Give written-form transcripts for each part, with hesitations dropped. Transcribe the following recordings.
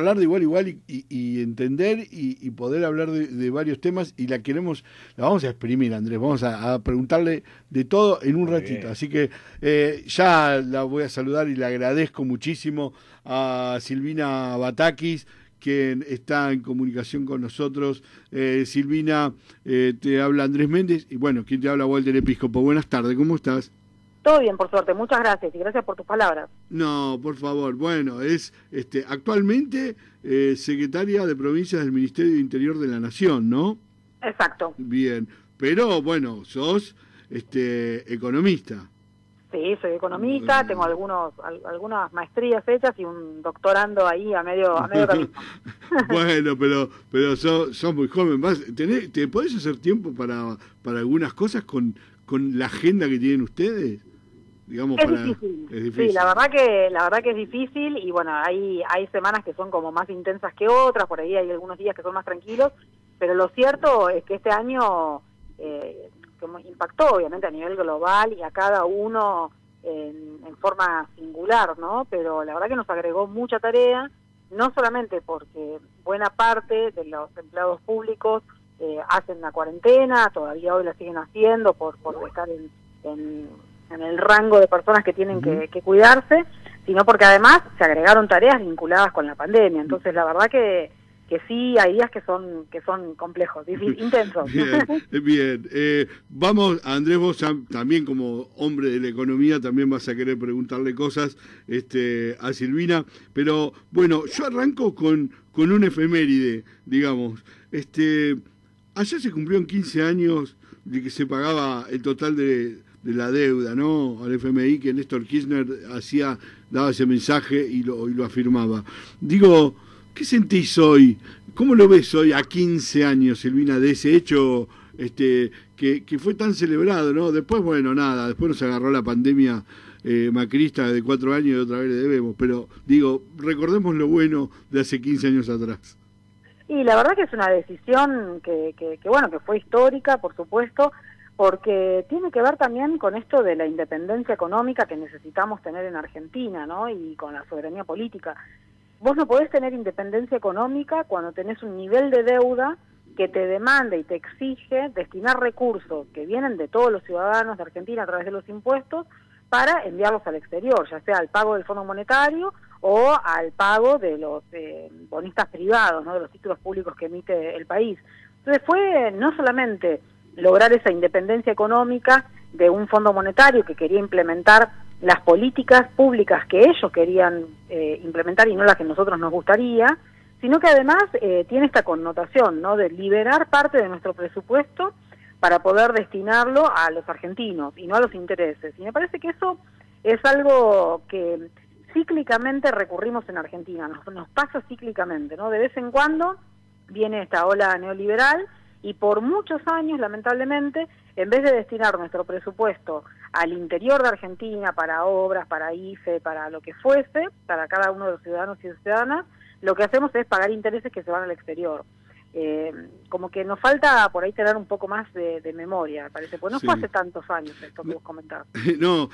charlar de igual a igual y entender y poder hablar de varios temas y la vamos a exprimir, Andrés, vamos a preguntarle de todo en un Muy ratito. bien. Así que ya la voy a saludar y le agradezco muchísimo a Silvina Batakis, quien está en comunicación con nosotros. Silvina, te habla Andrés Méndez y bueno, quien te habla Walter Episcopo. Buenas tardes, ¿cómo estás? Todo bien, por suerte. Muchas gracias y gracias por tus palabras. No, por favor. Bueno, es actualmente secretaria de Provincias del Ministerio de Interior de la Nación, ¿no? Exacto. Bien, pero bueno, sos economista. Sí, soy economista, tengo algunas maestrías hechas y un doctorando ahí a medio camino. Bueno, pero sos muy joven. ¿Te podés hacer tiempo para algunas cosas con la agenda que tienen ustedes? Digamos, Es difícil. es Sí, difícil. la verdad que es difícil y bueno, hay semanas que son como más intensas que otras, por ahí hay algunos días que son más tranquilos, pero lo cierto es que este año como impactó obviamente a nivel global y a cada uno en forma singular, ¿no? Pero la verdad que nos agregó mucha tarea, no solamente porque buena parte de los empleados públicos hacen la cuarentena, todavía hoy la siguen haciendo por estar en en el rango de personas que tienen que cuidarse, sino porque además se agregaron tareas vinculadas con la pandemia. Entonces, la verdad que sí, hay días que son complejos, intensos. Bien, bien. Vamos, Andrés, vos también como hombre de la economía también vas a querer preguntarle cosas a Silvina, pero bueno, yo arranco con un efeméride, digamos. Ayer se cumplieron 15 años de que se pagaba el total de la deuda, ¿no? Al FMI, que Néstor Kirchner daba ese mensaje y lo afirmaba. Digo, ¿qué sentís hoy? ¿Cómo lo ves hoy a 15 años, Silvina, de ese hecho que fue tan celebrado, ¿no? Después, bueno, nada, después nos agarró la pandemia macrista de 4 años y otra vez le debemos, pero digo, recordemos lo bueno de hace 15 años atrás. Y la verdad que es una decisión bueno, que fue histórica, por supuesto, porque tiene que ver también con esto de la independencia económica que necesitamos tener en Argentina, ¿no? Y con la soberanía política. Vos no podés tener independencia económica cuando tenés un nivel de deuda que te demanda y te exige destinar recursos que vienen de todos los ciudadanos de Argentina a través de los impuestos para enviarlos al exterior, ya sea al pago del Fondo Monetario o al pago de los bonistas privados, ¿no? De los títulos públicos que emite el país. Entonces fue no solamente lograr esa independencia económica de un Fondo Monetario que quería implementar las políticas públicas que ellos querían implementar y no las que a nosotros nos gustaría, sino que además tiene esta connotación, ¿no? De liberar parte de nuestro presupuesto para poder destinarlo a los argentinos y no a los intereses. Y me parece que eso es algo que cíclicamente recurrimos en Argentina, nos pasa cíclicamente, ¿no? De vez en cuando viene esta ola neoliberal y por muchos años, lamentablemente, en vez de destinar nuestro presupuesto al interior de Argentina, para obras, para IFE, para lo que fuese, para cada uno de los ciudadanos y ciudadanas, lo que hacemos es pagar intereses que se van al exterior. Como que nos falta por ahí tener un poco más de memoria, me parece, pues no Sí. fue hace tantos años esto que vos comentabas. No,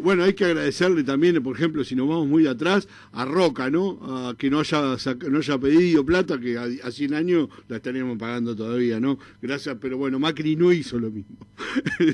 bueno, hay que agradecerle también, por ejemplo, si nos vamos muy atrás, a Roca, ¿no? Que no haya pedido plata, que a 100 años la estaríamos pagando todavía, ¿no? Gracias, pero bueno, Macri no hizo lo mismo.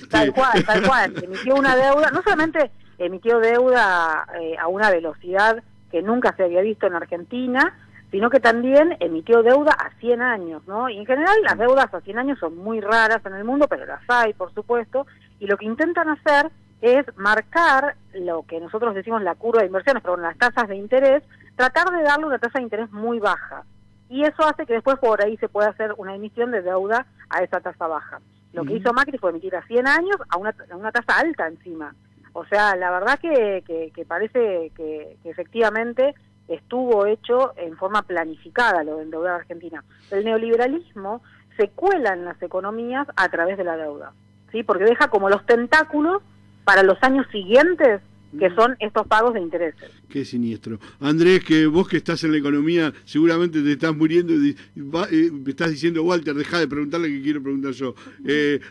Tal cual, emitió una deuda, no solamente emitió deuda a una velocidad que nunca se había visto en Argentina, sino que también emitió deuda a 100 años, ¿no? Y en general las deudas a 100 años son muy raras en el mundo, pero las hay, por supuesto, y lo que intentan hacer es marcar lo que nosotros decimos la curva de inversiones, pero las tasas de interés, tratar de darle una tasa de interés muy baja. Y eso hace que después por ahí se pueda hacer una emisión de deuda a esa tasa baja. Lo que hizo Macri fue emitir a 100 años a una tasa alta encima. O sea, la verdad que parece que efectivamente estuvo hecho en forma planificada lo de endeudar a Argentina. El neoliberalismo se cuela en las economías a través de la deuda, ¿sí? Porque deja como los tentáculos para los años siguientes, que son estos pagos de intereses. Qué siniestro. Andrés, que vos que estás en la economía, seguramente te estás muriendo y me estás diciendo, Walter, dejá de preguntarle que quiero preguntar yo.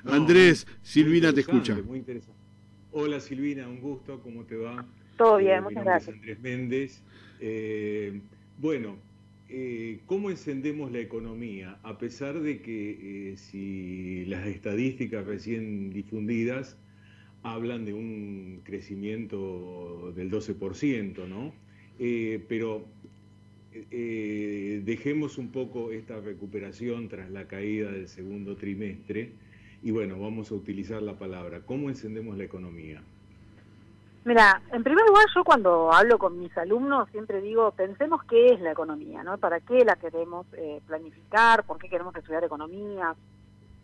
No, Andrés, Silvina te escucha. muy interesante. Hola Silvina, un gusto, ¿cómo te va? Todo bien, Mi muchas nombre es gracias. Andrés Méndez. Bueno, ¿cómo encendemos la economía? A pesar de que si las estadísticas recién difundidas hablan de un crecimiento del 12%, ¿no? Pero dejemos un poco esta recuperación tras la caída del segundo trimestre y bueno, vamos a utilizar la palabra. ¿Cómo encendemos la economía? Mira, en primer lugar, yo cuando hablo con mis alumnos siempre digo, pensemos qué es la economía, ¿no? ¿Para qué la queremos planificar? ¿Por qué queremos estudiar economía?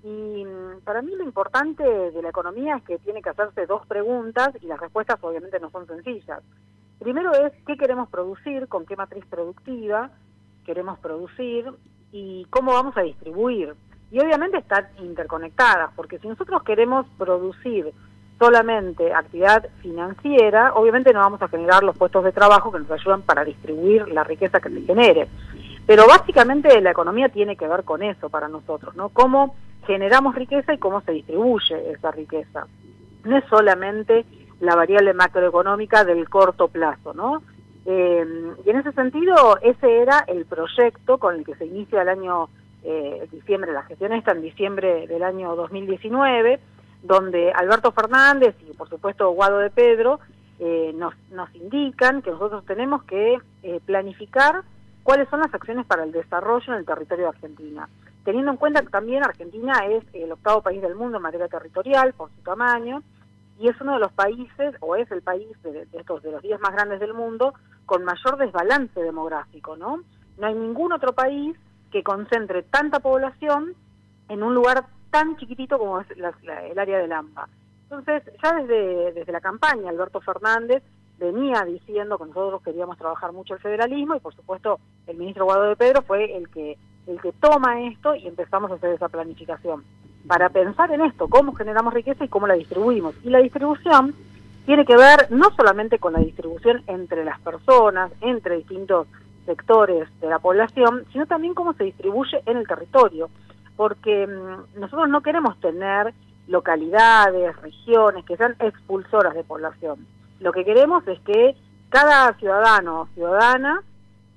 Y para mí lo importante de la economía es que tiene que hacerse dos preguntas y las respuestas obviamente no son sencillas. Primero es qué queremos producir, con qué matriz productiva queremos producir y cómo vamos a distribuir. Y obviamente están interconectadas, porque si nosotros queremos producir solamente actividad financiera, obviamente no vamos a generar los puestos de trabajo que nos ayudan para distribuir la riqueza que se genere. Pero básicamente la economía tiene que ver con eso para nosotros, ¿no? Cómo generamos riqueza y cómo se distribuye esa riqueza. No es solamente la variable macroeconómica del corto plazo, ¿no? Y en ese sentido, ese era el proyecto con el que se inicia el año diciembre, la gestión está en diciembre del año 2019, donde Alberto Fernández y por supuesto Guado de Pedro nos indican que nosotros tenemos que planificar cuáles son las acciones para el desarrollo en el territorio de Argentina, teniendo en cuenta que también Argentina es el octavo país del mundo en materia territorial por su tamaño, y es uno de los países, o es el país de los 10 más grandes del mundo, con mayor desbalance demográfico, ¿no? No hay ningún otro país que concentre tanta población en un lugar tan chiquitito como es el área del AMBA. Entonces, ya desde la campaña, Alberto Fernández venía diciendo que nosotros queríamos trabajar mucho el federalismo y, por supuesto, el ministro Guado de Pedro fue el que toma esto y empezamos a hacer esa planificación para pensar en esto, cómo generamos riqueza y cómo la distribuimos. Y la distribución tiene que ver no solamente con la distribución entre las personas, entre distintos sectores de la población, sino también cómo se distribuye en el territorio, porque nosotros no queremos tener localidades, regiones que sean expulsoras de población. Lo que queremos es que cada ciudadano o ciudadana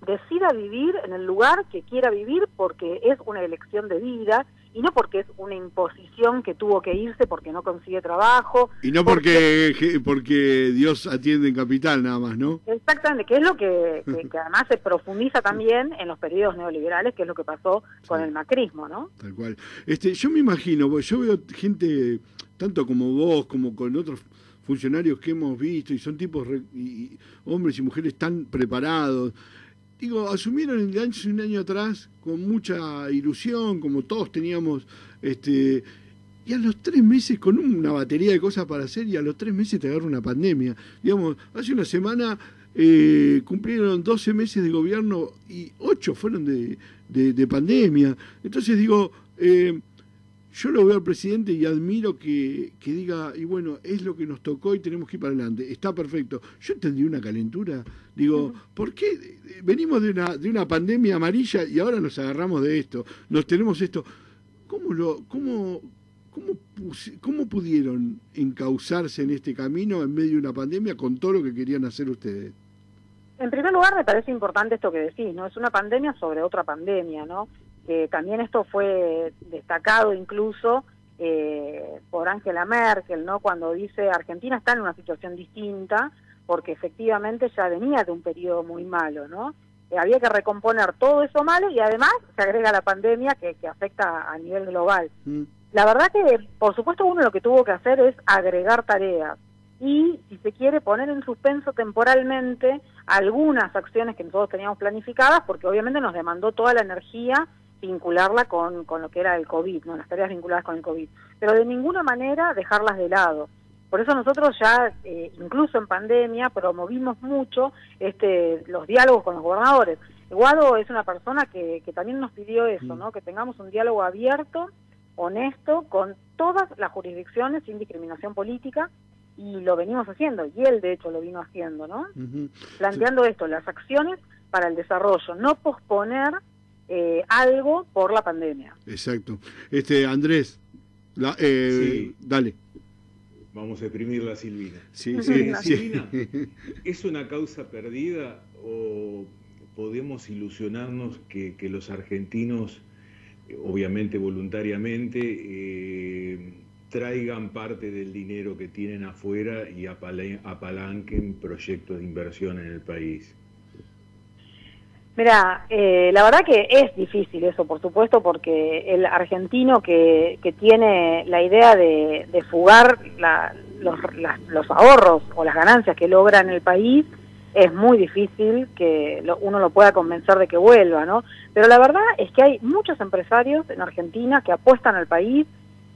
decida vivir en el lugar que quiera vivir porque es una elección de vida y no porque es una imposición que tuvo que irse porque no consigue trabajo. Y no porque Dios atiende en capital nada más, ¿no? Exactamente, que es lo que además se profundiza también en los periodos neoliberales, que es lo que pasó con el macrismo, ¿no? Tal cual. Yo me imagino, yo veo gente, tanto como vos, como con otros funcionarios que hemos visto, y son tipos, hombres y mujeres tan preparados. Digo, asumieron un año atrás con mucha ilusión, como todos teníamos, y a los 3 meses con una batería de cosas para hacer, y a los 3 meses te agarra una pandemia. Digamos, hace una semana cumplieron 12 meses de gobierno y 8 fueron de pandemia. Entonces digo, yo lo veo al presidente y admiro que diga, y bueno, es lo que nos tocó y tenemos que ir para adelante. Está perfecto. Yo entendí una calentura. Digo, ¿por qué venimos de una pandemia amarilla y ahora nos agarramos de esto? Nos tenemos esto. ¿Cómo pudieron encauzarse en este camino en medio de una pandemia con todo lo que querían hacer ustedes? En primer lugar, me parece importante esto que decís, ¿no? Es una pandemia sobre otra pandemia, ¿no? También esto fue destacado incluso por Angela Merkel, ¿no? Cuando dice Argentina está en una situación distinta porque efectivamente ya venía de un periodo muy malo, ¿no? Había que recomponer todo eso malo y además se agrega la pandemia que afecta a nivel global. La verdad que, por supuesto, uno lo que tuvo que hacer es agregar tareas y, si se quiere, poner en suspenso temporalmente algunas acciones que nosotros teníamos planificadas porque obviamente nos demandó toda la energía vincularla con lo que era el COVID, ¿no? Las tareas vinculadas con el COVID, pero de ninguna manera dejarlas de lado. Por eso nosotros ya, incluso en pandemia, promovimos mucho los diálogos con los gobernadores. Guado es una persona que también nos pidió eso, ¿no? Que tengamos un diálogo abierto, honesto, con todas las jurisdicciones sin discriminación política, y lo venimos haciendo, y él de hecho lo vino haciendo, ¿no? Planteando esto, las acciones para el desarrollo, no posponer algo por la pandemia. Exacto. Andrés, sí. Dale. Vamos a exprimirla a Silvina. Sí. Silvina, ¿es una causa perdida o podemos ilusionarnos que los argentinos, obviamente voluntariamente, traigan parte del dinero que tienen afuera y apalanquen proyectos de inversión en el país? Mira, la verdad que es difícil eso, por supuesto, porque el argentino que tiene la idea de fugar los ahorros o las ganancias que logra en el país, es muy difícil que uno lo pueda convencer de que vuelva, ¿no? Pero la verdad es que hay muchos empresarios en Argentina que apuestan al país,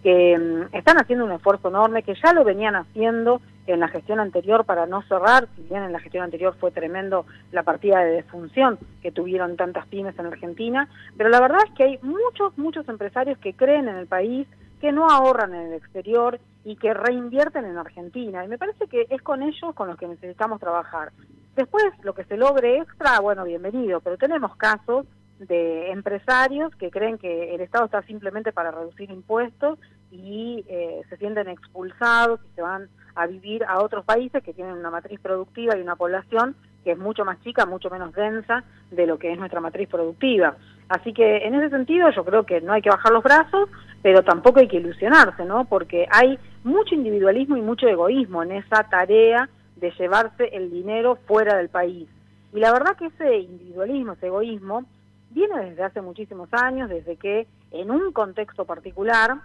que están haciendo un esfuerzo enorme, que ya lo venían haciendo en la gestión anterior para no cerrar, si bien en la gestión anterior fue tremendo la partida de defunción que tuvieron tantas pymes en Argentina, pero la verdad es que hay muchos empresarios que creen en el país, que no ahorran en el exterior y que reinvierten en Argentina, y me parece que es con ellos con los que necesitamos trabajar. Después, lo que se logre extra, bueno, bienvenido, pero tenemos casos de empresarios que creen que el Estado está simplemente para reducir impuestos y se sienten expulsados y se van a vivir a otros países que tienen una matriz productiva y una población que es mucho más chica, mucho menos densa de lo que es nuestra matriz productiva. Así que en ese sentido yo creo que no hay que bajar los brazos, pero tampoco hay que ilusionarse, ¿no? Porque hay mucho individualismo y mucho egoísmo en esa tarea de llevarse el dinero fuera del país. Y la verdad que ese individualismo, ese egoísmo, viene desde hace muchísimos años, desde que en un contexto particular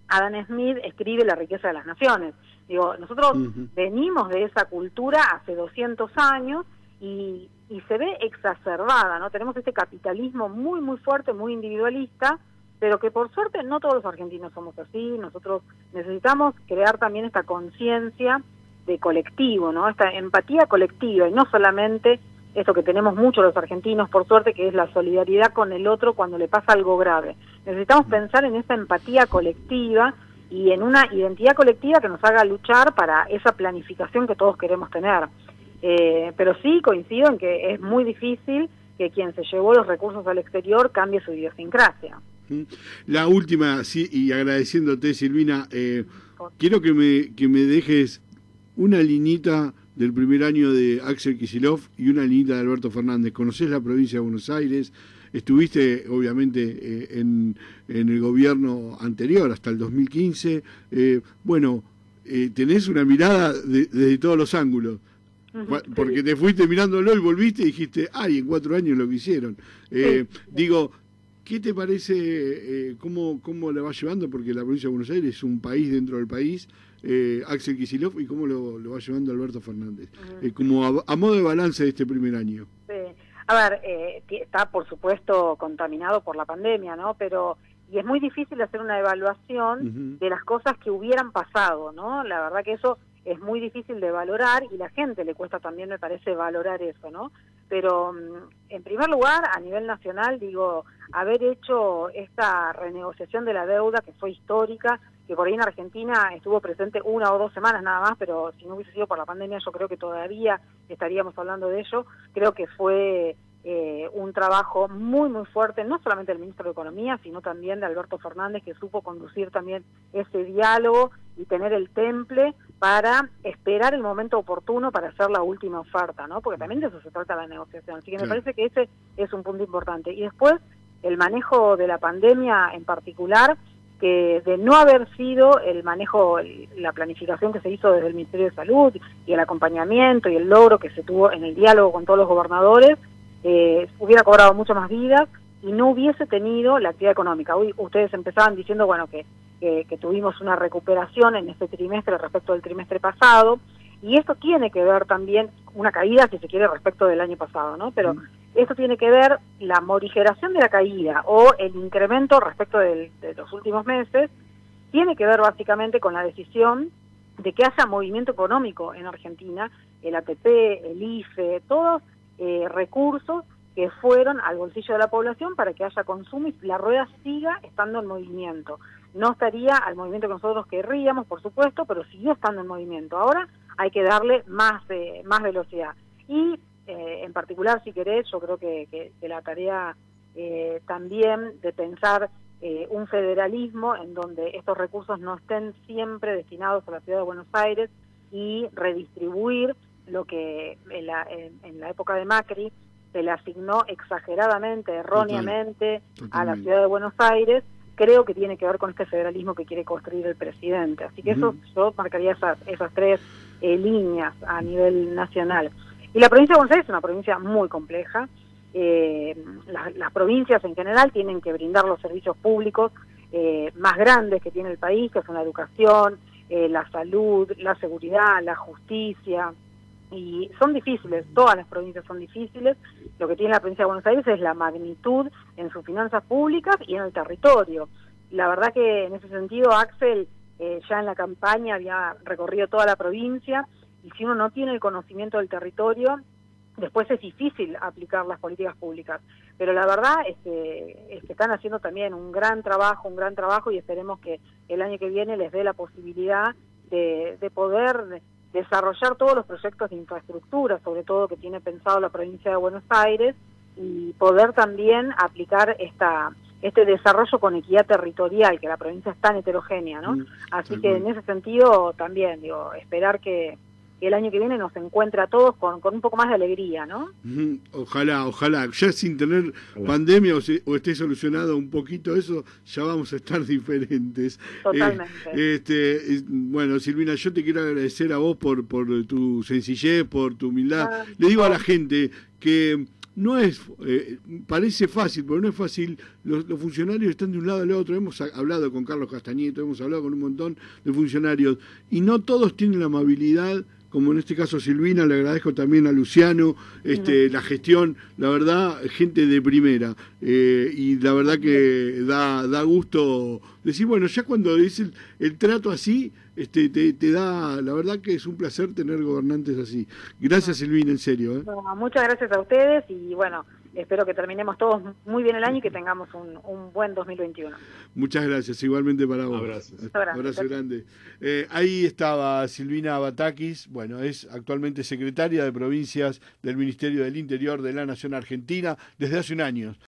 Adam Smith escribe La riqueza de las naciones. Digo, nosotros venimos de esa cultura hace 200 años y se ve exacerbada, ¿no? Tenemos este capitalismo muy fuerte, muy individualista, pero que por suerte no todos los argentinos somos así. Nosotros necesitamos crear también esta conciencia de colectivo, ¿no? Esta empatía colectiva y no solamente eso que tenemos mucho los argentinos, por suerte, que es la solidaridad con el otro cuando le pasa algo grave. Necesitamos pensar en esa empatía colectiva y en una identidad colectiva que nos haga luchar para esa planificación que todos queremos tener. Pero sí coincido en que es muy difícil que quien se llevó los recursos al exterior cambie su idiosincrasia. La última, sí, y agradeciéndote, Silvina, quiero que me dejes una liñita del primer año de Axel Kicillof y una liñita de Alberto Fernández. ¿Conocés la provincia de Buenos Aires? Estuviste, obviamente, en el gobierno anterior, hasta el 2015. Tenés una mirada desde todos los ángulos. Porque te fuiste mirándolo y volviste y dijiste, ay, en 4 años lo que hicieron. Digo, ¿qué te parece, cómo la va llevando? Porque la provincia de Buenos Aires es un país dentro del país, Axel Kicillof, y cómo lo va llevando Alberto Fernández, como a modo de balance de este primer año. A ver, está por supuesto contaminado por la pandemia, ¿no? Y es muy difícil hacer una evaluación de las cosas que hubieran pasado, ¿no? La verdad que eso es muy difícil de valorar y la gente le cuesta también, me parece, valorar eso, ¿no? Pero en primer lugar, a nivel nacional, digo, haber hecho esta renegociación de la deuda que fue histórica, que por ahí en Argentina estuvo presente 1 o 2 semanas nada más, pero si no hubiese sido por la pandemia yo creo que todavía estaríamos hablando de ello. Creo que fue un trabajo muy fuerte, no solamente del ministro de Economía, sino también de Alberto Fernández, que supo conducir también ese diálogo y tener el temple para esperar el momento oportuno para hacer la última oferta, ¿no? Porque también de eso se trata la negociación. Así que me parece que ese es un punto importante. Y después, el manejo de la pandemia en particular, que de no haber sido el manejo, la planificación que se hizo desde el Ministerio de Salud y el acompañamiento y el logro que se tuvo en el diálogo con todos los gobernadores, hubiera cobrado mucho más vidas y no hubiese tenido la actividad económica. Hoy ustedes empezaban diciendo, bueno, que tuvimos una recuperación en este trimestre respecto del trimestre pasado, y esto tiene que ver también, una caída, si se quiere, respecto del año pasado, ¿no? Pero esto tiene que ver, la morigeración de la caída o el incremento respecto de los últimos meses, tiene que ver básicamente con la decisión de que haya movimiento económico en Argentina, el ATP, el IFE, todos recursos que fueron al bolsillo de la población para que haya consumo y la rueda siga estando en movimiento. No estaría al movimiento que nosotros querríamos, por supuesto, pero siguió estando en movimiento. Ahora hay que darle más velocidad. Y en particular, si querés, yo creo que la tarea también de pensar un federalismo en donde estos recursos no estén siempre destinados a la ciudad de Buenos Aires y redistribuir lo que en la época de Macri se le asignó exageradamente, erróneamente a la Totalmente. ciudad de Buenos Aires, creo que tiene que ver con este federalismo que quiere construir el presidente. Así que eso yo marcaría esas tres líneas a nivel nacional. Y la provincia de Buenos Aires es una provincia muy compleja. Las provincias en general tienen que brindar los servicios públicos más grandes que tiene el país, que son la educación, la salud, la seguridad, la justicia, y son difíciles, todas las provincias son difíciles. Lo que tiene la provincia de Buenos Aires es la magnitud en sus finanzas públicas y en el territorio. La verdad que en ese sentido Axel ya en la campaña había recorrido toda la provincia, y si uno no tiene el conocimiento del territorio, después es difícil aplicar las políticas públicas. Pero la verdad es que están haciendo también un gran trabajo, y esperemos que el año que viene les dé la posibilidad de poder desarrollar todos los proyectos de infraestructura, sobre todo que tiene pensado la provincia de Buenos Aires, y poder también aplicar este desarrollo con equidad territorial, que la provincia es tan heterogénea, ¿no? Así que en ese sentido también, esperar que el año que viene nos encuentre a todos con un poco más de alegría, ¿no? Ojalá, ya sin tener pandemia o esté solucionado un poquito eso, ya vamos a estar diferentes. Totalmente. Bueno, Silvina, yo te quiero agradecer a vos por tu sencillez, por tu humildad. Le digo a la gente que no es, parece fácil, pero no es fácil. Los funcionarios están de un lado al otro. Hemos hablado con Carlos Castañeto, hemos hablado con un montón de funcionarios, y no todos tienen la amabilidad, como en este caso Silvina. Le agradezco también a Luciano, la gestión, la verdad, gente de primera, y la verdad que da gusto decir, bueno, ya cuando dice el trato así, te da, la verdad que es un placer tener gobernantes así. Gracias, Silvina, en serio. Bueno, muchas gracias a ustedes, y bueno, espero que terminemos todos muy bien el año y que tengamos un buen 2021. Muchas gracias, igualmente para vos. Abrazo grande. Ahí estaba Silvina Batakis, bueno, es actualmente secretaria de Provincias del Ministerio del Interior de la Nación Argentina desde hace un año.